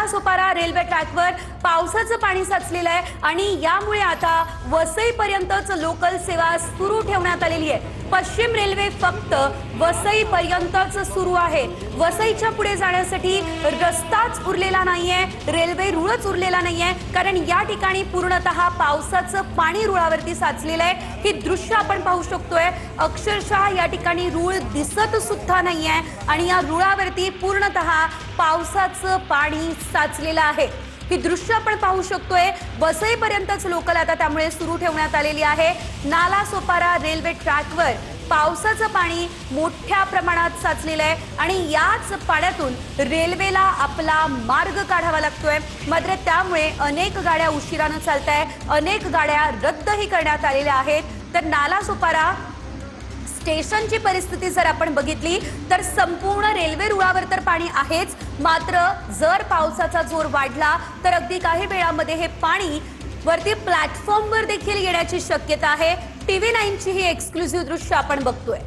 Nalasopara railway ट्रॅकवर पावसाचं पाणी साचलेलं आहे आणि यामुळे आता वसईपर्यंतच लोकल सेवा सुरू ठेवण्यात आलेली आहे। पश्चिम रेल्वे फक्त वसईपर्यंतच सुरू आहे। वसईच्या पुढे जाण्यासाठी रस्ताच उरलेला नाहीये, रेल्वे रुळच उरलेला नाहीये, कारण या ठिकाणी पूर्णतः पावसाचं पाणी रुळावरती साचलेलं आहे। ही दृश्य आपण पाहू शकतोय, अक्षरशः या ठिकाणी रुळ दिसत सुद्धा नाहीये आणि या रुळावरती पूर्णतः पावसाचं पाणी साचलेलं आहे। ही दृश्य आपण पाहू शकतोय, वसईपर्यंतच लोकल आता त्यामुळे सुरू ठेवण्यात आलेली आहे। नालासोपारा रेल्वे ट्रॅकवर पावसाचं पाणी मोठ्या प्रमाणात साचलेलं आहे आणि याच पाण्यातून रेल्वेला आपला मार्ग काढावा लागतोय। मात्र त्यामुळे अनेक गाड्या उशिराने चालत आहेत, अनेक गाड्या रद्दही करण्यात आलेल्या आहेत। तर नालासोपारा स्टेशनची परिस्थिती जर आपण बघितली तर संपूर्ण रेल्वे रुळावर तर पाणी आहेच, मात्र जर पावसाचा जोर वाढला तर अगदी काही वेळामध्ये हे पाणी वरती प्लॅटफॉर्मवर देखील येण्याची शक्यता आहे। TV9 ची ही एक्सक्लुसिव्ह दृश्य आपण बघतोय।